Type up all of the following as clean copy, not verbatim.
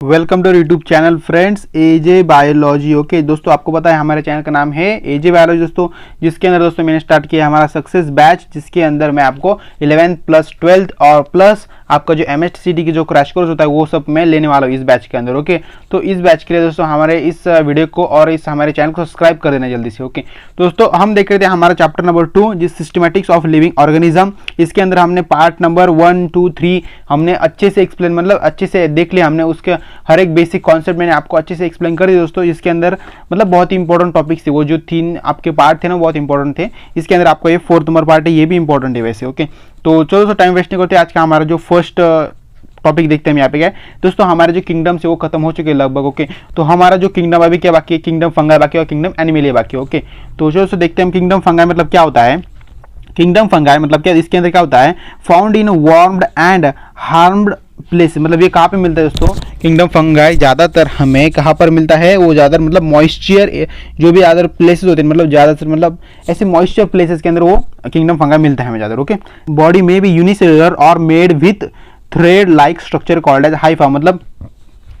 Welcome to YouTube channel friends AJ biology. Okay दोस्तों, आपको पता है हमारे चैनल का नाम है एजे बायोलॉजी दोस्तों, जिसके अंदर दोस्तों मैंने स्टार्ट किया हमारा सक्सेस बैच, जिसके अंदर मैं आपको 11th प्लस 12th और प्लस आपका जो MSTCT की जो क्रैश कोर्स होता है वो सब मैं लेने वाला हूँ इस बैच के अंदर। ओके, तो इस बैच के लिए दोस्तों हमारे इस वीडियो को और इस हमारे चैनल को सब्सक्राइब कर देना जल्दी से। ओके दोस्तों, हम देख रहे थे हमारा चैप्टर नंबर 2 जिस सिस्टमेटिक्स ऑफ लिविंग ऑर्गेनिज्म। इसके अंदर हमने पार्ट नंबर 1, 2, 3 हमने अच्छे से एक्सप्लेन मतलब अच्छे से देख लिया हमने, उसके हर एक बेसिक कॉन्सेप्ट मैंने आपको अच्छे से एक्सप्लेन कर दिया दोस्तों। इसके अंदर मतलब बहुत ही इंपॉर्टेंट टॉपिक्स थे, वो जो 3 आपके पार्ट थे ना बहुत इंपॉर्टेंट थे। इसके अंदर आपको ये 4th नंबर पार्ट है, ये भी इंपॉर्टेंट है वैसे। ओके, तो चलो दोस्तों टाइम वेस्ट नहीं करते, आज का हमारा जो फर्स्ट टॉपिक देखते हैं। यहाँ पे क्या है दोस्तों, हमारे जो किंगडम से वो खत्म हो चुके हैं लगभग। ओके, तो हमारा जो किंगडम अभी क्या बाकी है, किंगडम फंगाई बाकी है और किंगडम एनिमेलिया बाकी है। ओके, तो चलो दोस्तों देखते हैं हम किंगडम फंगाई मतलब क्या होता है। किंगडम फंगाई मतलब क्या, इसके अंदर क्या होता है, found in warmed and harmed place. मतलब ये कहाँ पे मिलता है दोस्तों, किंगडम फंगाई ज़्यादातर हमें कहाँ पर मिलता है, वो ज़्यादातर मतलब मॉइस्चर जो भी अदर प्लेसेस होते हैं, मतलब ज़्यादातर मतलब ऐसे मॉइस्चर प्लेसेस के अंदर वो किंगडम फंगाई मिलता है हमें ज़्यादातर। ओके, बॉडी में भी यूनिसेलुलर और made with thread like structure called as hypha.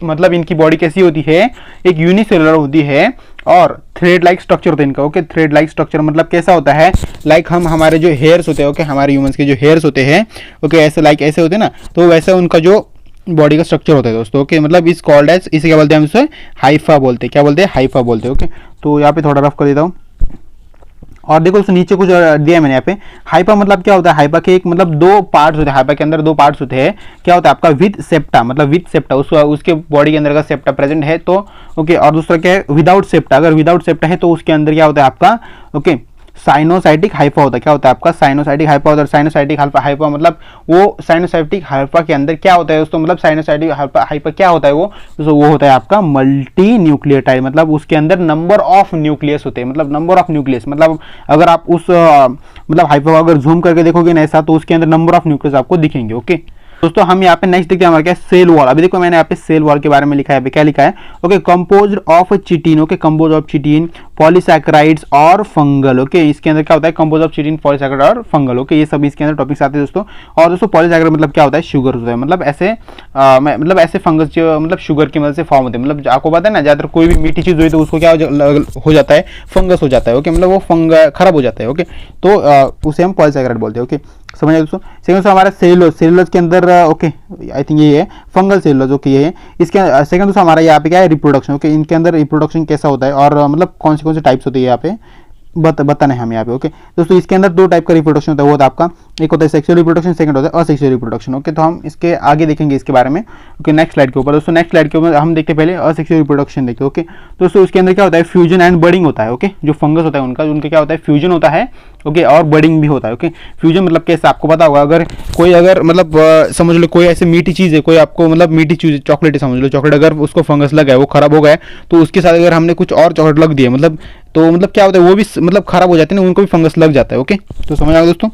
मतलब इनकी बॉडी कैसी होती है, एक यूनिसेलुलर होती है और थ्रेड लाइक स्ट्रक्चर होता है इनका। ओके, थ्रेड लाइक स्ट्रक्चर मतलब कैसा होता है, लाइक हमारे जो हेयर्स होते हैं, ओके हमारे ह्यूमंस के जो हेयर्स होते हैं, ओके ऐसे लाइक ऐसे होते हैं ना, तो वैसा उनका जो बॉडी का स्ट्रक्चर होता है दोस्तों। ओके, मतलब इस कॉल्ड एज, इसे क्या बोलते हैं हम, इसे हाइफा बोलते हैं। क्या बोलते हैं, हाइफा बोलते हैं। ओके, तो यहाँ पे थोड़ा रफ कर देता हूँ और देखो उससे नीचे कुछ दिया है मैंने यहाँ पे। हाइपा मतलब क्या होता है, हाइपा के एक मतलब 2 पार्ट्स होते हैं, हाइपा के अंदर 2 पार्ट्स होते हैं। क्या होता है आपका विद सेप्टा, मतलब विद सेप्टा उसके बॉडी के अंदर का सेप्टा प्रेजेंट है तो ओके, और दूसरा क्या है विदाउट सेप्टा, अगर विदाउट सेप्टा है तो उसके अंदर क्या होता है आपका ओके साइनोसाइटिक हाइपा होता है। क्या होता है आपका साइनोसाइटिक हाइपा होता है। साइनोसाइटिक हाइपा मतलब वो साइनोसाइटिक हाइपा के अंदर क्या होता है दोस्तों, मतलब साइनोसाइटिक हाइपा क्या होता है वो होता है आपका मल्टी न्यूक्लियोटाइड। मतलब उसके अंदर नंबर ऑफ न्यूक्लियस होते हैं, मतलब नंबर ऑफ न्यूक्लियस, मतलब अगर आप उस मतलब हाइपा अगर जूम करके देखोगे ना ऐसा, तो उसके अंदर नंबर ऑफ न्यूक्लियस आपको दिखेंगे। ओके दोस्तों, हम यहाँ पे नेक्स्ट देखते हैं हमारा क्या सेल वॉल। अभी देखो मैंने यहाँ पे सेल वॉल के बारे में लिखा है, क्या लिखा है, okay composed of chitin, okay compose of chitin polysaccharides और फंगल। ओके, इसके अंदर क्या होता है, कंपोज ऑफ चिटिन पॉलीसैकेराइड और फंगल। ओके, ये सब इसके अंदर टॉपिक्स आते हैं दोस्तों। और दोस्तों पॉलीसैकेराइड मतलब क्या होता है, शुगर होता है, मतलब ऐसे फंगस जो मतलब शुगर की मदद से फॉर्म होते हैं। मतलब आपको पता है ना, ज्यादातर कोई भी मीठी चीज हुई तो उसको क्या हो जाता है, फंगस हो जाता है। ओके, मतलब वो खराब हो जाता है। ओके, तो उसे हम पॉलीसैकेराइड बोलते हैं। ओके, समझ दोस्तों। सेकंड दोस्तों हमारा सेलुलोज के अंदर ओके आई थिंक ये है फंगल सेलुलोज। ओके, ये है इसके सेकंड दोस्तों हमारा यहाँ पे क्या है रिप्रोडक्शन। ओके, इनके अंदर रिप्रोडक्शन कैसा होता है और मतलब कौन से टाइप्स होते हैं यहाँ पे बताना है हमें यहाँ पे। ओके दोस्तों, इसके अंदर 2 टाइप का रिप्रोडक्शन होता है, वो होता है आपका एक होता है सेक्सुअल रिप्रोडक्शन, सेकंड होता है असेक्सुअल रिप्रोडक्शन। ओके, तो हम इसके आगे देखेंगे इसके बारे में। ओके, नेक्स्ट स्लाइड के ऊपर दोस्तों, नेक्स्ट स्लाइड के ऊपर हम देखते हैं पहले असेक्सुअल रिप्रोडक्शन देखते हैं। ओके दोस्तों, उसके अंदर क्या होता है, फ्यूजन एंड बडिंग होता है। ओके, जो फंगस होता है उनका क्या होता है, फ्यूजन होता है। ओके, और बडिंग भी होता है। ओके, फ्यूजन मतलब कैसे आपको पता होगा, अगर मतलब समझ लो कोई ऐसी मीठी चीज़ है, कोई आपको मतलब मीठी चीज़ चॉकलेट समझ लो, चॉकलेट अगर उसको फंगस लगा है, वो खराब हो गया तो उसके साथ अगर हमने कुछ और चॉकलेट लग दिया मतलब तो मतलब क्या होता है, वो भी मतलब खराब हो जाते हैं ना, उनको भी फंगस लग जाता है। ओके, तो समझ आओ दोस्तों।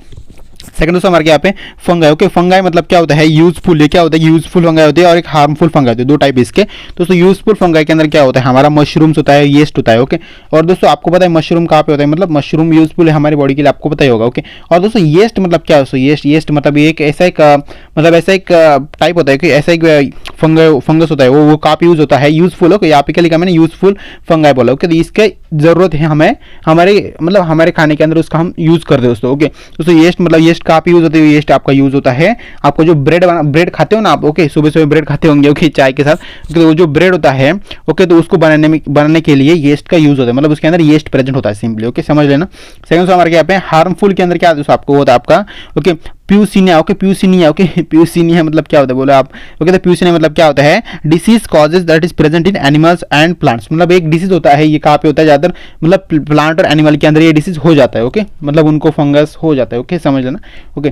सेकंड दोस्तों हमारे यहाँ पे फंगाई। ओके, फंगाई मतलब क्या होता है, यूजफुल। ये क्या होता है, यूजफुल फंगाई होती है और एक हार्मफुल फंगाई होती है, 2 टाइप इसके। दोस्तों यूजफुल फंगाई के अंदर क्या होता है, हमारा मशरूम्स होता है, येस्ट होता है। ओके, और दोस्तों आपको पता है मशरूम कहाँ पे होता है, मतलब मशरूम यूजफुल है हमारी बॉडी के लिए, आपको पता ही होगा। ओके, और दोस्तों येस्ट मतलब क्या है, येस्ट मतलब एक ऐसा एक टाइप होता है कि ऐसा एक फंगस होता है, वो कहाँ पे यूज होता है, यूजफुल। ओके, यहाँ पे क्या लिखा मैंने, यूजफुल फंगाई बोला। ओके, तो इसके जरूरत है हमें हमारे खाने के अंदर उसका हम यूज कर दे दोस्तों। ओके दोस्तों, येस्ट मतलब येस्ट कहाँ पे यूज होता है, येस्ट आपका यूज होता है आपको जो ब्रेड खाते हो ना आप। ओके, सुबह ब्रेड खाते होंगे ओके चाय के साथ, तो वो जो ब्रेड होता है ओके, तो उसको बनाने के लिए येस्ट का यूज होता है, मतलब उसके अंदर येस्ट प्रेजेंट होता है सिंपली। ओके, समझ लेना। सेकंड हमारे क्या पे हार्मफुल के अंदर क्या दोस्तों आपको होता है आपका ओके प्यूसिनिया। ओके, प्यूसिनिया मतलब क्या होता है बोले आप। ओके, तो प्यूसिनिया मतलब क्या होता है, disease causes that is present in animals and plants. मतलब एक डिसीज होता है, ये कहाँ पे होता है ज्यादातर, मतलब प्लांट और एनिमल के अंदर ये डिसीज हो जाता है। ओके, मतलब उनको फंगस हो जाता है। ओके, समझ लेना। ओके,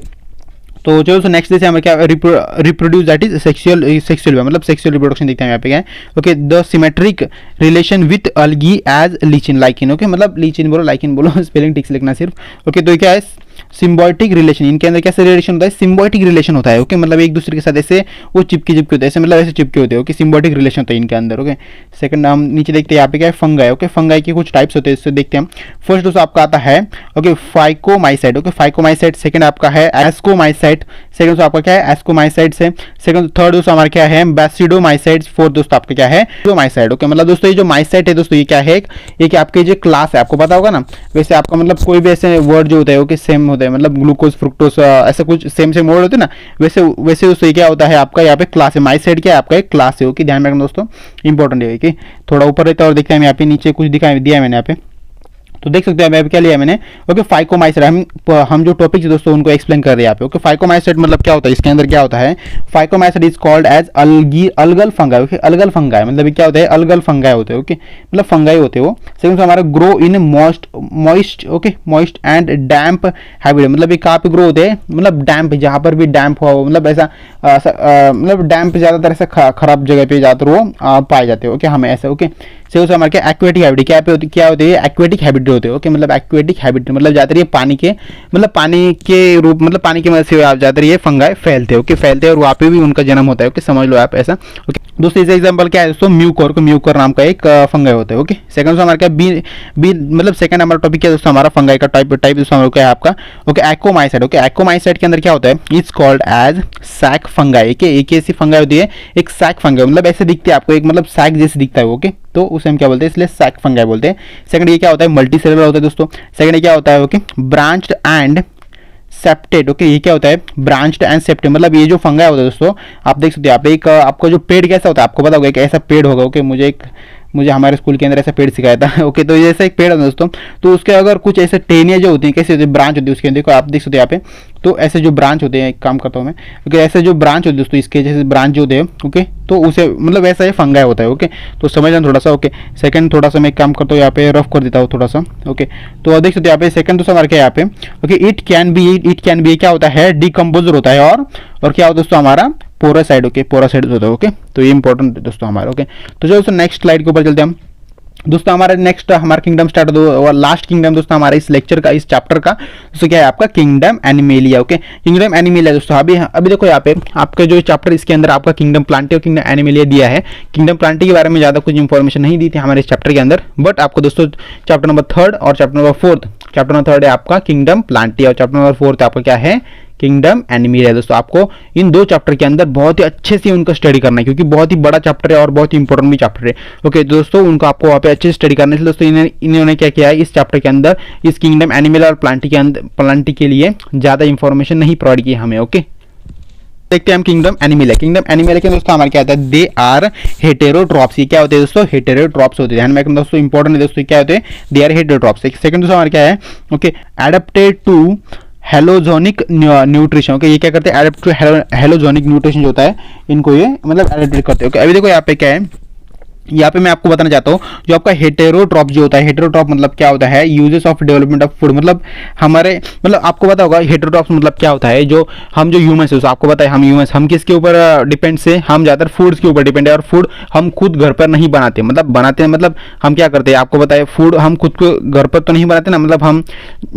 तो चलो नेक्स्ट जैसे हमें क्या रिप्रोड्यूस दैट इज सेक्सुअल मतलब सेक्सुअल रिप्रोडक्शन देखते हैं यहाँ पे क्या है। Okay, the symmetric relation with algae as lichen lichen. Okay, मतलब लीचिन बोलो लाइकिन बोलो स्पेलिंग ठीक से लिखना सिर्फ। ओके, तो क्या है सिम्बायोटिक रिलेशन, इनके अंदर कैसे रिलेशन होता है, सिम्बायोटिक रिलेशन होता है। ओके, मतलब एक दूसरे के साथ ऐसे वो चिपके होते हैं, ऐसे मतलब ऐसे चिपके होते हैं। ओके, सिम्बायोटिक रिलेशन होता है इनके अंदर। ओके, सेकंड हम नीचे देखते हैं यहाँ पे क्या है, फंगाई। ओके, फंगाई के कुछ टाइप्स होते हैं, इससे देखते हैं हम। फर्स्ट दोस्तों आपका आता है ओके फाइकोमाइसाइट। ओके, फाइकोमाइसाइट। सेकंड आपका है एस्कोमाइसाइट। सेकंड दोस्तों आपका क्या है, एस्कोमाइसाइट से। सेकंड थर्ड दोस्तों हमारा क्या है, बैसिडोमाइसाइट। फोर्थ दोस्तों आपका क्या है, माइसाइट। ओके, मतलब दोस्तों ये जो माइसाइट है दोस्तों, ये क्या है, एक आपके जो क्लास है, आपको पता होगा ना। वैसे आपका मतलब कोई भी ऐसे वर्ड जो होता है ओके सेम होता है, मतलब ग्लूकोज फ्रुक्टोज ऐसा कुछ सेम सेम वर्ड होते हैं ना, वैसे वैसे दोस्तों ये क्या होता है आपका यहाँ पे क्लास है। माइसाइट क्या है आपका एक क्लास है। ओके, ध्यान रखना दोस्तों, इंपॉर्टेंट है कि थोड़ा ऊपर रहता है। और देखते हैं यहाँ पे नीचे कुछ दिखाई दिया है मैंने यहाँ पे, तो देख सकते हैं यहाँ पे क्या लिया मैंने। ओके, फाइकोमाइसाइट हम जो टॉपिक है दोस्तों उनको एक्सप्लेन कर रहे हैं यहाँ पे। ओके, फाइकोमाइसाइट मतलब क्या होता है, इसके अंदर क्या होता है, phycomycete is called as algal fungi. Okay, algal fungi मतलब ये क्या होता है, अलगल फंगाई होते हैं। ओके, मतलब फंगाई होते हो। सेकंड हमारा grow in moist okay moist and damp habit, मतलब ये कहाँ पे ग्रो होते हैं, मतलब डैम्प, जहाँ पर भी डैम्प हुआ हो, मतलब ऐसा मतलब डैम्प ज्यादातर ऐसा खराब जगह पे ज्यादातर वो पाए जाते हैं। ओके, हमें ऐसा। ओके, से उस हमारे क्या एक्वेटिक हैबिट क्या होती है, एक्वेटिक हैबिट होते हैं। ओके, मतलब एक्वेटिक हैबिट मतलब ज्यादातर ये पानी के मतलब पानी के रूप मतलब पानी की मदद से आप ज्यादातर ये फंगाई फैलते हैं। ओके, फैलते हैं और वहाँ पे भी उनका जन्म होता है। ओके, समझ लो आप ऐसा। ओके, दोस्तों इस एग्जांपल क्या है दोस्तों, म्यूकोर को म्यूकोर नाम का एक फंगाई होता है। ओके, सेकंड दोस्तों हमारा क्या बी मतलब सेकंड हमारा टॉपिक क्या है दोस्तों, हमारा फंगाई का टाइप दोस्तों हमारा क्या है आपका। ओके, एक्कोमाइसाइट। ओके, एक्कोमाइसाइट के अंदर क्या होता है, it's called as sac fungi. एक ऐसी फंगाई होती है, एक सैक फंगाई, मतलब ऐसे दिखते हैं आपको, एक मतलब सैक जैसे दिखता है। ओके, तो उसे हम क्या बोलते हैं, इसलिए सैक फंगाई बोलते हैं। सेकंड ये क्या होता है, मल्टी सेलुलर होता है दोस्तों। सेकंड ये क्या होता है, okay branched and septate. Okay, ये क्या होता है, ब्रांच्ड एंड सेप्टेड, मतलब ये जो फंगाई होता है दोस्तों, आप देख सकते हो आप एक आपका जो पेड़ कैसा होता है, आपको पता होगा एक ऐसा पेड़ होगा। ओके, मुझे हमारे स्कूल के अंदर ऐसा पेड़ सिखाया था। ओके, तो ये ऐसा एक पेड़ है दोस्तों, तो उसके अगर कुछ ऐसे टेनिया जो होती हैं, कैसे होती है, ब्रांच होती है उसके अंदर, आप देख सकते हो यहाँ पे। तो ऐसे जो ब्रांच होते हैं, एक काम करता हूँ मैं। ओके, ऐसे जो ब्रांच होते हैं दोस्तों, इसके जैसे ब्रांच जो होते हैं, ओके, तो उसे मतलब ऐसा ये फंगाई होता है। ओके, तो समझना थोड़ा सा। ओके, सेकंड थोड़ा सा मैं एक काम करता हूँ यहाँ पे, रफ कर देता हूँ थोड़ा सा। ओके, तो देख सकते हो यहाँ पे सेकंड दोस्तों हमारे क्या यहाँ पे। ओके, इट कैन बी क्या होता है, डिकम्पोजर होता है। और क्या होता है दोस्तों हमारा, पोरासाइड। ओके, पोरासाइड होता है। ओके, तो ये इंपॉर्टेंट है दोस्तों हमारा। ओके, तो चलो दोस्तों नेक्स्ट स्लाइड के ऊपर चलते हैं हम दोस्तों। हमारा नेक्स्ट हमारा किंगडम स्टार्ट और लास्ट किंगडम दोस्तों हमारा इस लेक्चर का, इस चैप्टर का दोस्तों क्या है आपका, kingdom Animalia. Okay, kingdom Animalia दोस्तों अभी देखो यहाँ पे आपका जो चैप्टर, इसके अंदर आपका किंगडम प्लांटी और किंगडम एनिमेलिया दिया है। किंगडम प्लांटी के बारे में ज्यादा कुछ इंफॉर्मेशन नहीं दी थी हमारे इस चैप्टर के अंदर, बट आपको दोस्तों चैप्टर नंबर 3 और चैप्टर नंबर 4, चैप्टर नंबर 3 है आपका किंगडम प्लांटी और चैप्टर नंबर 4 आपका क्या है, किंगडम एनिमेलिया। दोस्तों आपको इन दो चैप्टर के अंदर बहुत ही अच्छे से उनका स्टडी करना है, क्योंकि बहुत ही बड़ा चैप्टर है और बहुत ही इंपॉर्टेंट भी चैप्टर है। ओके, दोस्तों उनको आपको वहाँ पे अच्छे से स्टडी करने से दोस्तों इन्होंने क्या किया है, इस चैप्टर के अंदर इस किंगडम एनिमेलिया और प्लांटी के लिए ज्यादा इंफॉर्मेशन नहीं प्रोवाइड की हमें। ओके, देखते हैं हम किंगडम एनिमेलिया के दोस्तों हमारे क्या होता है, दे आर हेटेरोट्रॉप्स। ये क्या होते हैं दोस्तों, हेटेरोट्रॉप्स होते हैं। ध्यान में दोस्तों इंपॉर्टेंट है दोस्तों, क्या होते हैं, दे आर हेटेरोट्रॉप्स। सेकंड दोस्तों हमारे क्या है, okay adapted to holozoic nutrition. Okay, ये क्या करते हैं, एडेप्ट टू हेलोजोनिक न्यूट्रिशन जो होता है, इनको ये मतलब एडेप्ट करते हैं। ओके, अभी देखो यहाँ पे क्या है, यहाँ पे मैं आपको बताना चाहता हूँ, जो आपका हेटेरोट्रॉप जो होता है, हेटेरोट्रॉप मतलब क्या होता है, uses of development of food, मतलब हमारे मतलब आपको पता होगा हेटेरोट्रॉप्स मतलब क्या होता है, जो हम जो ह्यूमंस है आपको पता है, हम किसके ऊपर डिपेंड से, हम ज़्यादातर फूड्स के ऊपर डिपेंड है, और फूड हम खुद घर पर नहीं बनाते, मतलब बनाते हैं मतलब हम क्या करते हैं, आपको पता है फूड हम खुद को घर पर तो नहीं बनाते ना, मतलब हम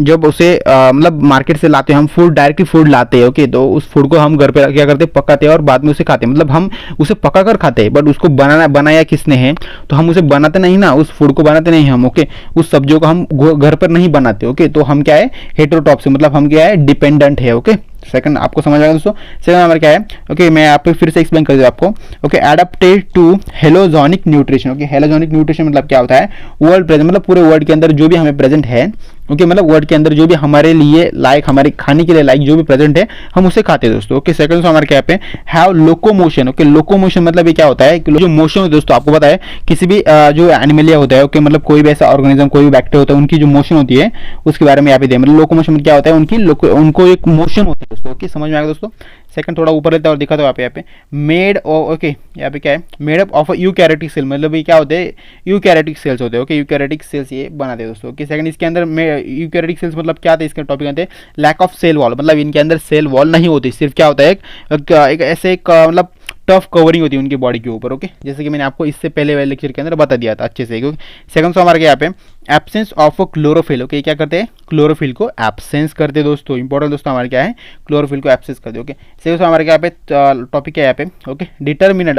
जब उसे मतलब मार्केट से लाते हैं, हम फूड डायरेक्टली फूड लाते हैं। ओके, तो उस फूड को हम घर पर क्या करते हैं, पकाते हैं और बाद में उसे खाते हैं, मतलब हम उसे पका कर खाते हैं, बट उसको बनाया किसने है, तो हम उसे बनाते नहीं ना, उस फूड को बनाते नहीं हम। ओके, उस सब्जियों को हम घर पर नहीं बनाते। ओके, तो हम क्या है, हेटेरोट्रॉप से मतलब हम क्या है, डिपेंडेंट है। ओके, सेकंड आपको समझ आएगा दोस्तों। सेकंड हमारा क्या है, ओके मैं आप फिर से एक्सप्लेन कर दूं आपको। Okay, adapted to holozoic nutrition. Okay, holozoic nutrition मतलब क्या होता है, वर्ल्ड प्रेजेंट मतलब पूरे वर्ल्ड के अंदर जो भी हमें प्रेजेंट है। ओके, मतलब वर्ल्ड के अंदर जो भी हमारे लिए लाइक, हमारे खाने के लिए लाइक जो भी प्रेजेंट है, हम उसे खाते हैं दोस्तों। ओके, सेकंड हमारे क्या पे हैव लोकोमोशन। ओके, लोकोमोशन मतलब ये क्या होता है, जो मोशन है दोस्तों, आपको पता है किसी भी जो एनिमलिया होता है, ओके मतलब कोई भी ऐसा ऑर्गेनिज्म, कोई भी बैक्टीरिया होता है, उनकी जो मोशन होती है उसके बारे में यहाँ पे दे, मतलब लोकोमोशन क्या होता है, उनको एक मोशन होता है दोस्तों। ओके, समझ में आएगा दोस्तों। सेकंड थोड़ा ऊपर लेता है और दिखाता हूँ यहाँ पे मेड ओके, यहाँ पे क्या है, made up of eukaryotic cell, मतलब ये क्या होते हैं, यूकैरियोटिक सेल्स होते हैं। ओके, यूकैरियोटिक सेल्स ये बनाते हैं दोस्तों। ओके, सेकंड इसके अंदर यूकैरियोटिक सेल्स मतलब क्या था, इसके टॉपिक आते हैं लैक ऑफ सेल वॉल, मतलब इनके अंदर सेल वॉल नहीं होती, सिर्फ क्या होता है एक ऐसे एक मतलब टफ कवरिंग होती है उनकी बॉडी के ऊपर। ओके, जैसे कि मैंने आपको इससे पहले वाले लेक्चर के अंदर बता दिया था अच्छे से। क्योंकि सेकंड हमारे यहाँ पे एब्सेंस ऑफ क्लोरोफिल। ओके, क्या करते हैं, क्लोरोफिल को एब्सेंस करते हैं दोस्तों। इंपॉर्टेंट दोस्तों हमारे क्या है, क्लोरोफिल को एब्सेंस करते हैं। ओके, सेकंड हमारे यहाँ पे टॉपिक क्या है यहाँ पे, ओके, डिटर्मिनेंट।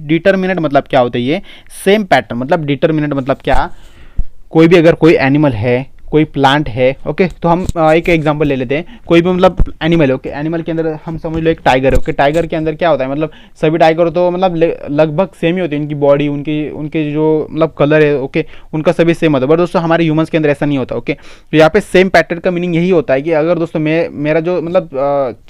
डिटर्मिनेंट मतलब क्या होता है, ये सेम पैटर्न। मतलब डिटर्मिनेंट मतलब क्या, कोई भी अगर कोई एनिमल है, कोई प्लांट है, ओके, तो हम एक एग्जांपल ले लेते हैं। कोई भी मतलब एनिमल है, ओके, एनिमल के अंदर हम समझ लो एक टाइगर है। ओके, टाइगर के अंदर क्या होता है, मतलब सभी टाइगर तो मतलब लगभग सेम ही होती है, उनकी बॉडी, उनके जो मतलब कलर है, ओके, उनका सभी सेम होता है। बट दोस्तों हमारे ह्यूमंस के अंदर ऐसा नहीं होता। ओके, तो यहाँ पे सेम पैटर्न का मीनिंग यही होता है कि अगर दोस्तों मेरा जो मतलब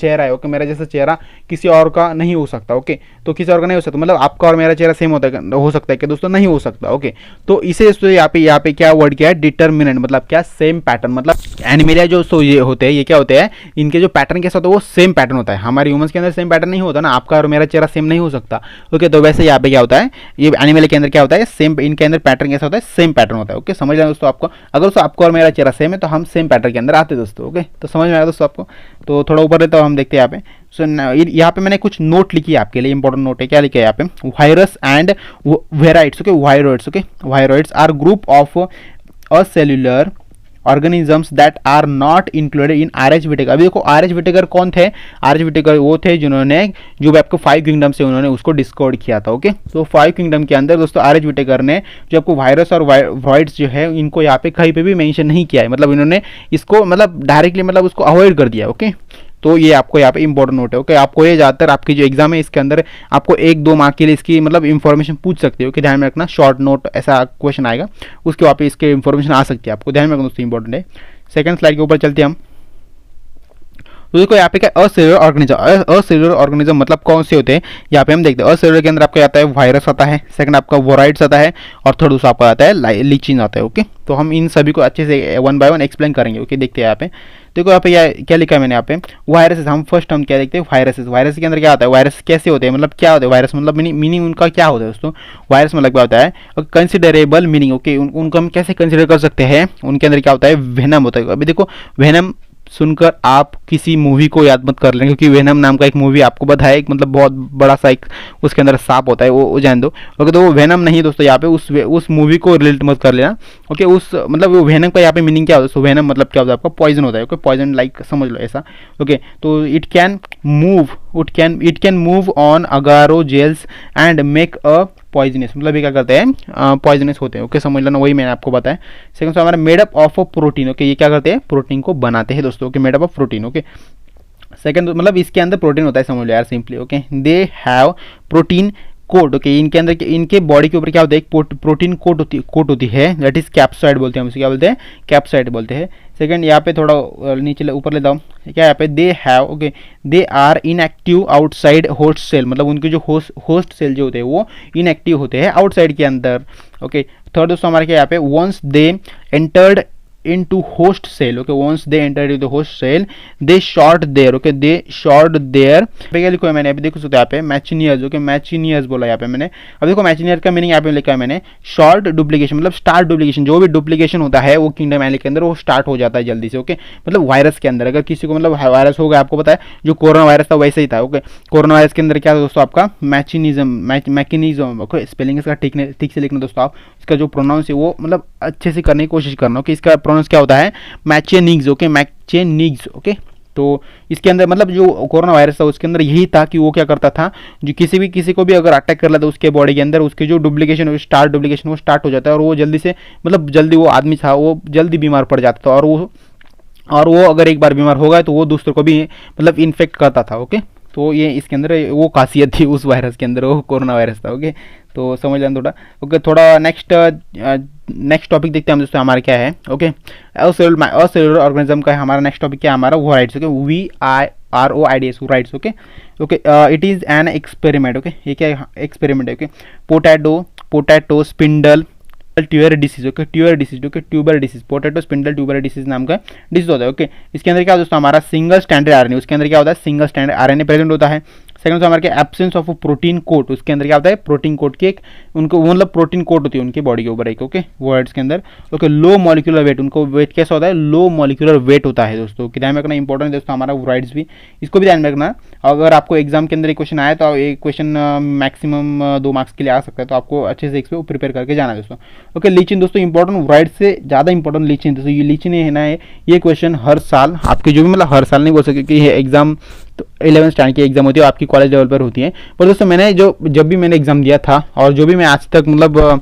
चेहरा है, ओके, मेरा जैसा चेहरा किसी और का नहीं हो सकता। ओके, तो किसी और का नहीं हो सकता, मतलब आपका और मेरा चेहरा सेम हो सकता है कि दोस्तों, नहीं हो सकता। ओके, तो इसे दोस्तों यहाँ पे क्या वर्ड क्या है, डिटर्मिनेंट। मतलब क्या, सेम पैटर्न। मतलब एनिमलिया जो ये होते हैं, ये क्या होते हैं, इनके जो पैटर्न कैसा होता है वो सेम पैटर्न होता है। हमारे ह्यूमंस के अंदर सेम पैटर्न नहीं होता ना, आपका और मेरा चेहरा सेम नहीं हो सकता। ओके, तो वैसे यहाँ पे क्या होता है, ये एनिमल के अंदर क्या होता है, सेम, इनके अंदर पैटर्न कैसा होता है, सेम पैटर्न होता है। ओके, समझ रहे दोस्तों आपको, अगर दोस्तों आपको और मेरा चेहरा सेम है तो हम सेम पैटर्न के अंदर आते हैं दोस्तों। ओके, तो समझ में आया दोस्तों आपको। तो थोड़ा ऊपर रहता हम देखते हैं यहाँ पे। सो यहाँ पे मैंने कुछ नोट लिखी है आपके लिए, इंपॉर्टेंट नोट है। क्या लिखा है यहाँ पे, virus and viroids. Okay, viroids. Okay, viroids are group of acellular organisms that are not included in R H. Whittaker. अभी देखो आर.एच. विटेकर कौन थे, आर.एच. विटेकर वो थे जिन्होंने जो भी आपको 5 किंगडम से उन्होंने उसको डिस्कवर किया था। ओके, तो 5 किंगडम के अंदर दोस्तों आर.एच. विटेकर ने जो आपको वायरस और वायरॉइड्स जो है इनको यहाँ पे कहीं पे भी मेंशन नहीं किया है। मतलब इन्होंने इसको मतलब डायरेक्टली मतलब उसको अवॉइड कर दिया। ओके, तो ये आपको यहाँ पे इंपॉर्टेंट नोट है। ओके, आपको ये ज़्यादातर आपकी जो एग्जाम है इसके अंदर आपको 1-2 मार्क के लिए इसकी मतलब इंफॉर्मेशन पूछ सकते हो कि ध्यान में रखना, शॉर्ट नोट ऐसा क्वेश्चन आएगा, उसके वहाँ पे इसके इंफॉर्मेशन आ सकती है, आपको ध्यान में रखना दोस्तों, इंपॉर्टेंट है। सेकंड स्लाइड के ऊपर चलते हैं हम। तो देखो यहाँ पे क्या, असेलुलर ऑर्गेनिज्म। असेलुलर ऑर्गेनिज्म मतलब कौन से होते हैं, यहाँ पे हम देखते हैं। असेलुलर के अंदर आपका आता है वायरस आता है, सेकंड आपका वोराइड्स आता है, और थर्ड दूसरा आपका आता है लीचिन आता है। ओके, तो हम इन सभी को अच्छे से 1 बाय 1 एक्सप्लेन करेंगे। ओके, देखते हैं यहाँ पे। देखो यहाँ पे क्या लिखा है मैंने यहाँ पे, वायरसेस। हम क्या देखते हैं, वायरसेस। वायरस के अंदर क्या आता है, वायरस कैसे होते हैं, मतलब क्या होते हैं वायरस, मतलब मीनिंग उनका क्या होता है दोस्तों। वायरस मतलब क्या होता है, कंसिडरेबल मीनिंग। ओके, उनको हम कैसे कंसिडर कर सकते हैं, उनके अंदर क्या होता है, वेनम होता है। अभी देखो वेनम सुनकर आप किसी मूवी को याद मत कर लें, क्योंकि वेनम नाम का एक मूवी आपको पता है, एक मतलब बहुत बड़ा सा एक उसके अंदर सांप होता है, वो जान दो। ओके, तो वो वेनम नहीं दोस्तों, यहाँ पे उस मूवी को रिलेट मत कर लेना। ओके, उस मतलब वो वेनम का यहाँ पे मीनिंग क्या होता है दोस्तों, वेनम मतलब क्या होता है आपका, पॉइजन होता है। ओके, पॉइजन लाइक समझ लो ऐसा। ओके, तो it can move on agar gels and make a poisonous. मतलब ये क्या करते हैं, पॉइजनस होते हैं। ओके, समझ लेना, वही मैंने आपको बताया। सेकंड हमारा मेडअप ऑफ प्रोटीन। ओके, ये क्या करते हैं, प्रोटीन को बनाते हैं दोस्तों। Okay, made up of protein. Okay, second मतलब इसके अंदर प्रोटीन होता है, समझ लो यार simply. Okay, they have protein coat. Okay, इनके अंदर इनके बॉडी के ऊपर क्या होता है, एक प्रोटीन कोट होती है, दैट इज कैप्साइड बोलते हैं हम उसे, क्या बोलते हैं, कैप्साइड बोलते हैं। सेकंड यहाँ पे थोड़ा नीचे ऊपर लेता हूँ, क्या यहाँ पे, they have, okay, they are inactive outside host cell. मतलब उनके जो होस्ट सेल जो होते हैं वो इनएक्टिव होते हैं आउटसाइड के अंदर। ओके, थर्ड दोस्तों हमारे क्या यहाँ पे, once they entered into host cell. Okay, once they entered into the host cell they short there. Okay, they short there पे क्या लिखा है मैंने, अभी देखो सकते यहाँ पे मैचिनियर्स। ओके, मैचिनियर्स बोला यहाँ पे मैंने। अब देखो मैचिनियर का मीनिंग यहाँ पे लिखा है मैंने, शॉर्ट डुप्लीकेशन। मतलब स्टार्ट डुप्लीकेशन, जो भी डुप्लीकेशन होता है वो किंगडम एनिमल के अंदर वो स्टार्ट हो जाता है जल्दी से। ओके, मतलब वायरस के अंदर अगर किसी को मतलब वायरस हो गया, आपको पता है जो कोरोना वायरस था वैसे ही था। ओके, कोरोना वायरस के अंदर क्या था दोस्तों आपका, मैकेनिज्म। ओके, स्पेलिंग इसका ठीक से लिखना दोस्तों आप, इसका जो प्रोनाउंस है वो मतलब अच्छे से करने की कोशिश करना। ओके, इसका प्रोनाउंस क्या होता है, मैचेनिग्स। ओके, मैचेनिग्स। ओके, तो इसके अंदर मतलब जो कोरोना वायरस था उसके अंदर यही था कि वो क्या करता था, जो किसी को भी अगर अटैक कर लेता उसके बॉडी के अंदर, उसके जो डुप्लीकेशन वो स्टार्ट हो जाता है, और वो जल्दी से मतलब जल्दी वो आदमी था वो जल्दी बीमार पड़ जाता था, और वो अगर एक बार बीमार हो गया तो वो दूसरों को भी मतलब इन्फेक्ट करता था। ओके, तो ये इसके अंदर वो खासियत थी उस वायरस के अंदर, वो कोरोना वायरस था। ओके, तो समझ लेना थोड़ा। ओके, थोड़ा नेक्स्ट टॉपिक देखते हैं हम दोस्तों, हमारा क्या है। ओके, असेलुलर ऑर्गेनिज्म का हमारा नेक्स्ट टॉपिक क्या है, हमारा viroids. Okay, VIROIDS viroids. Okay, it is an experiment. Okay, ये क्या एक्सपेरिमेंट है। Okay, potato spindle tuber disease. Okay, tuber disease, potato spindle tuber disease नाम का डिसीज होता है। ओके, इसके अंदर क्या दोस्तों हमारा सिंगल स्टैंडर्ड आरएनए, उसके अंदर क्या होता है, सिंगल स्टैंडर्ड आरएनए प्रेजेंट होता है। सेकंड हमारे क्या एब्सेंस ऑफ प्रोटीन कोट, उसके अंदर क्या होता है प्रोटीन कोट की एक उनको मतलब प्रोटीन कोट होती है उनकी बॉडी के ऊपर एक, ओके वर्ड्स के अंदर। ओके लो मॉलिक्यूलर वेट, उनको वेट कैसा होता है लो मॉलिक्यूलर वेट होता है दोस्तों, ध्यान में रखना इंपॉर्टेंट है दोस्तों हमारा वर्ड्स भी, इसको भी ध्यान में रखना। अगर आपको एग्जाम के अंदर एक क्वेश्चन आया तो एक क्वेश्चन मैक्सिमम 2 मार्क्स के लिए आ सकता है, तो आपको अच्छे से इसको प्रिपेयर करके जाना है दोस्तों। ओके लीचिन दोस्तों इंपॉर्टेंट वर्ड से ज़्यादा इंपॉर्टेंट लीचिन दोस्तों, ये लीचिन है ना, ये क्वेश्चन हर साल आपके जो भी मतलब हर साल नहीं बोल सकते कि ये एग्जाम तो 11th स्टैंडर्ड की एग्जाम होती है आपकी कॉलेज लेवल पर होती है, पर दोस्तों मैंने जब भी मैंने एग्जाम दिया था और जो भी मैं आज तक मतलब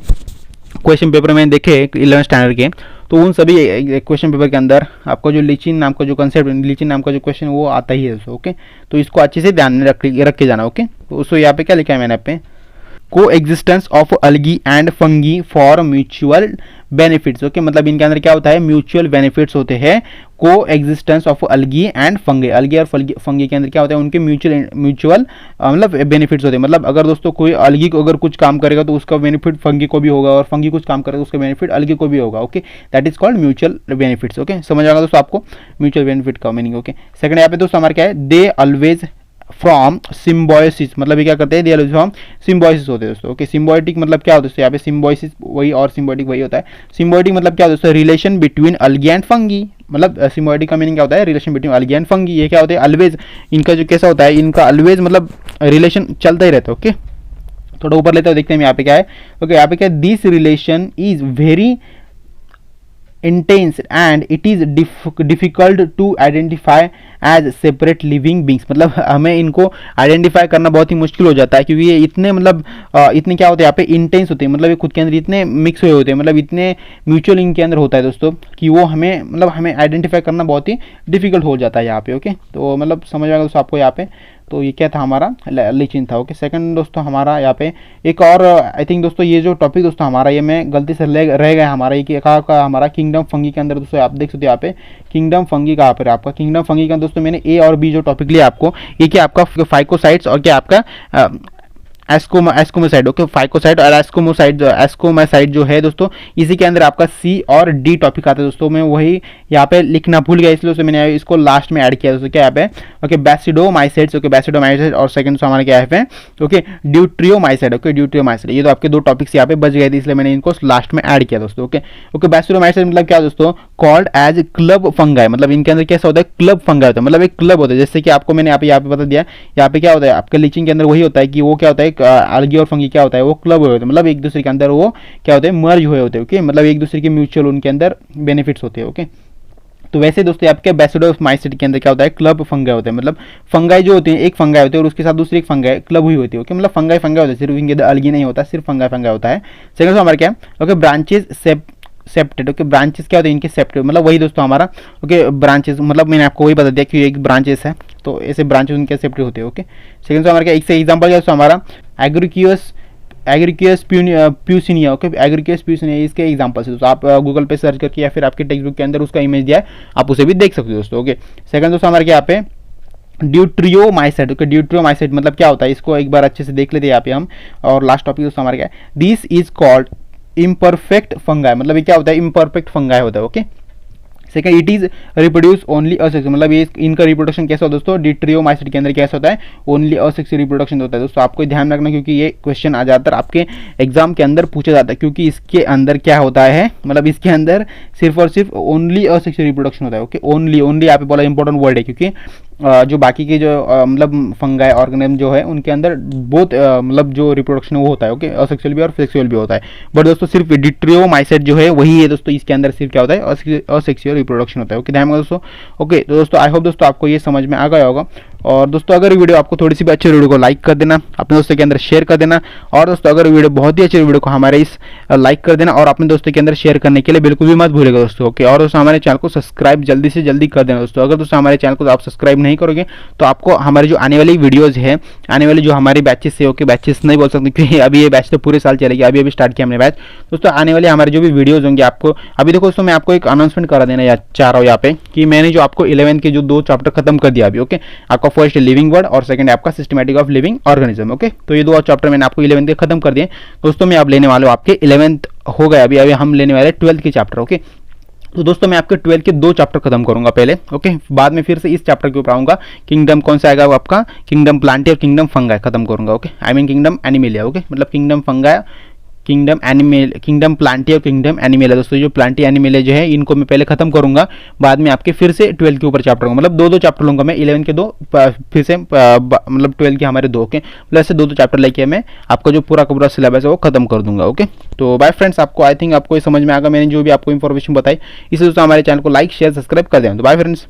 क्वेश्चन पेपर में देखे 11th स्टैंडर्ड के, तो उन सभी क्वेश्चन पेपर के अंदर आपको जो लीचिन नाम का जो कंसेप्ट, लीचिन नाम का जो क्वेश्चन वो आता ही है दोस्तों। ओके तो इसको अच्छे से ध्यान में रख के जाना। ओके तो उसको यहाँ पे क्या लिखा है मैंने पे, coexistence of algae and fungi for mutual benefits. Okay मतलब इनके अंदर क्या होता है म्यूचुअल बेनिफिट्स होते हैं, को existence of algae and fungi, अलगी और फंगी के अंदर क्या होता है उनके म्यूचुअल मतलब बेनिफिट्स होते हैं। मतलब अगर दोस्तों कोई अलगी को अगर कुछ काम करेगा तो उसका बेनिफिट फंगी को भी होगा, और फंगी कुछ काम करेगा तो उसका बेनिफिट अलगी को भी होगा। Okay that is called mutual benefits. Okay समझ आएगा दोस्तों आपको म्यूचुअल बेनिफिट का मीनिंग। ओके सेकंड यहाँ पे दोस्तों हमारे क्या है, दे ऑलवेज फ्रॉम सिम्बोसिस, मतलब ये क्या करते हैं, दे फ्रॉम सिम्बोसिस होते हैं दोस्तों। ओके सिम्बोइटिक मतलब क्या होता है यहाँ पे, सिम्बोसिस वही और सिम्बोइटिक वही होता है। सिम्बोइटिक मतलब क्या दोस्तों, रिलेशन बिटवीन अलगी एंड फंगी, मतलब सिम्बोइटिक का मीनिंग क्या होता है, रिलेशन बिटवीन अलगी एंड फंगी। ये क्या होता है ऑलवेज, इनका जो कैसा होता है, इनका ऑलवेज मतलब रिलेशन चलता ही रहता है। ओके थोड़ा ऊपर लेते हो देखते हैं यहाँ पे क्या है। ओके यहाँ पे क्या है, this relation is very intense and it is difficult to identify as separate living beings, मतलब हमें इनको आइडेंटिफाई करना बहुत ही मुश्किल हो जाता है, क्योंकि ये इतने मतलब इतने क्या होते हैं यहाँ पे इंटेंस होते हैं, मतलब ये खुद के अंदर इतने मिक्स हुए होते हैं, मतलब इतने म्यूचुअल इनके अंदर होता है दोस्तों कि वो हमें मतलब हमें आइडेंटिफाई करना बहुत ही डिफिकल्ट हो जाता है यहाँ पे। ओके तो मतलब समझ आएगा दोस्तों आपको यहाँ पे। तो ये क्या था हमारा लीचिन था। ओके सेकंड दोस्तों हमारा यहाँ पे एक और आई थिंक दोस्तों ये जो टॉपिक दोस्तों हमारा ये मैं गलती से रह गया हमारा, ये का हमारा किंगडम फंगी के अंदर दोस्तों आप देख सकते हो यहाँ पे किंगडम फंगी कहाँ पर आपका, किंगडम फंगी का दोस्तों मैंने ए और बी जो टॉपिक लिया आपको, ये क्या आपका फाइकोसाइट्स और क्या आपका एस्कोमोसाइड। ओके फाइकोसाइड और एस्कोमोसाइड जो है दोस्तों, इसी के अंदर आपका सी और डी टॉपिक आता है दोस्तों। मैं वही यहाँ पे लिखना भूल गया, इसलिए मैंने इसको लास्ट में ऐड किया दोस्तों। क्या यहाँ पे ओके बैसिडोमाइसाइड्स, ओके बैसिडोमाइसाइड और सेकंड हमारा क्या है ओके ड्यूट्रियोमाइसाइड। ओके ड्यूट्रियोमाइसाइड, ये तो आपके दो टॉपिक्स यहाँ पे बच गए थे, इसलिए मैंने इनको लास्ट में ऐड किया दोस्तों। ओके ओके बैसिडोमाइसाइड मतलब क्या दोस्तों, कॉल्ड एज क्लब फंगाई, मतलब इनके अंदर कैसा होता है क्लब फंगाई होता है, मतलब एक क्लब होता है, जैसे कि आपको मैंने यहाँ पे बता दिया। यहाँ पे क्या होता है आपके लीचिंग के अंदर वही होता है कि वो क्या होता है अलगी और फंगी क्या होता है वो क्लब हुए होते हैं, मतलब एक दूसरे के अंदर वो क्या होते हैं मर्ज हुए होते हैं। ओके मतलब एक दूसरे के म्यूचुअल उनके अंदर बेनिफिट्स होते हैं। ओके तो वैसे दोस्तों आपके बैसिडोमाइसाइड के अंदर क्या होता है क्लब फंगाई होता है, मतलब फंगाई जो होती है एक फंगाई होती है और उसके साथ दूसरी एक फंगाई क्लब हुई होती है। ओके मतलब फंगाई होता है, सिर्फ इनके अंदर अलगी नहीं होता, सिर्फ फंगाई होता है। सेकंड हमारा क्या है okay branches septate. Okay branches क्या होते हैं इनके सेप्टेड, मतलब वही दोस्तों हमारा ओके ब्रांचेस, मतलब मैंने आपको वही बता दिया कि एक ब्रांचेस है तो ऐसे ब्रांचेस उनके सेप्टेड होते हैं। ओके सेकंड हमारा क्या एक से एग्जांपल क्या दोस्तों हमारा एग्रीकियस प्यूसिनिया। ओके एग्रीकियस प्यूसिनिया इसके एग्जांपल्स है दोस्तों, आप गूगल पे सर्च करके या फिर आपके टेक्स्ट बुक के अंदर उसका इमेज दिया है, आप उसे भी देख सकते हो दोस्तों। ओके सेकंड दोस्तों हमारे यहाँ पे ड्यूट्रियोमाइसाइड। ओके ड्यूट्रियोमाइसाइड मतलब क्या होता है, इसको एक बार अच्छे से देख लेते हैं यहाँ पे हम। और लास्ट टॉपिक दोस्तों हमारे क्या है, this is called imperfect fungi, मतलब ये क्या होता है इम्परफेक्ट फंगाई होता है। Okay second it is reproduce only asex, मतलब ये इनका रिप्रोडक्शन कैसा होता है दोस्तों ड्यूट्रियोमाइसाइड के अंदर कैसा होता है ओनली असेक्सुअल रिप्रोडक्शन होता है दोस्तों। आपको ध्यान रखना क्योंकि ये क्वेश्चन आ जाता है आपके एग्जाम के अंदर पूछा जाता है, क्योंकि इसके अंदर क्या होता है मतलब इसके अंदर सिर्फ और सिर्फ ओनली असेक्सुअल रिप्रोडक्शन होता है। ओके ओनली यहाँ पे बोला इंपॉर्टेंट वर्ड है, क्योंकि जो बाकी के जो मतलब फंगाई ऑर्गेनिज्म जो है उनके अंदर बहुत मतलब जो रिप्रोडक्शन वो होता है ओके असेक्सुअल भी और सेक्सुअल भी होता है, बट दोस्तों सिर्फ ड्यूट्रियोमाइसाइड जो है वही है दोस्तों, इसके अंदर सिर्फ क्या होता है असेक्सुअल रिप्रोडक्शन होता है। ओके ध्यान में दोस्तों। ओके तो दोस्तों आई होप दोस्तों आपको ये समझ में आ गया होगा। और दोस्तों अगर वीडियो आपको थोड़ी सी भी अच्छी वीडियो को लाइक कर देना, अपने दोस्तों के अंदर शेयर कर देना, और दोस्तों अगर वीडियो बहुत ही अच्छी वीडियो को हमारे इस लाइक कर देना और अपने दोस्तों के अंदर शेयर करने के लिए बिल्कुल भी मत भूलेगा दोस्तों। ओके और दोस्तों हमारे चैनल को सब्सक्राइब जल्दी से जल्दी कर देना दोस्तों। अगर दोस्तों हमारे चैनल को आप सब्सक्राइब नहीं करोगे तो आपको हमारी जो आने वाली वीडियोज़ है, आने वाली जो हमारे बैचेस है, ओके बैचेस नहीं बोल सकते क्योंकि अभी ये बैच तो पूरे साल चलेगी, अभी स्टार्ट किया हमने बैच दोस्तों। आने वाले हमारे जो भी वीडियोज़ होंगे आपको अभी देखो दोस्तों, मैं आपको एक अनाउंसमेंट करा देना चाह रहा हूँ यहाँ पे कि मैंने जो आपको 11th के जो 2 चैप्टर खत्म कर दिया अभी। ओके आपका फर्स्ट लिविंग वर्ड और सेकंड आपका systematic of living organism. Okay तो ये 2 चैप्टर मैंने आपको 11th के खत्म कर दिए दोस्तों। मैं आप लेने वाले हो आपके 11th हो गए, अभी हम लेने वाले 12th के चैप्टर। ओके तो दोस्तों मैं आपके 12 के 2 चैप्टर खत्म करूंगा पहले, ओके, बाद में फिर से इस चैप्टर के ऊपर आऊंगा। किंगडम कौन सा आएगा वो आपका, किंगडम प्लांटी और किंगडम फंगाई खत्म करूंगा, okay, I mean kingdom Animalia, okay, मतलब kingdom Fungi, kingdom animal, kingdom Plantae और किंगडम एनिमेलिया। दोस्तों जो प्लांटी एनिमेलिया जो है इनको मैं पहले खत्म करूंगा, बाद में आपके फिर से 12 के ऊपर चैप्टर होगा, मतलब 2 चैप्टर लूंगा मैं, 11 के 2 फिर से मतलब 12 के हमारे 2 के, मतलब ऐसे 2 चैप्टर लेके मैं आपका जो पूरा का पूरा सिलेबस है वो खत्म कर दूंगा, ओके। तो बाय फ्रेंड्स, आपको आई थिंक आपको ये समझ में आएगा मैंने जो भी आपको इन्फॉर्मेशन बताई। इसलिए दोस्तों हमारे चैनल को लाइक शेयर सब्सक्राइब कर दें। तो बाय फ्रेंड्स।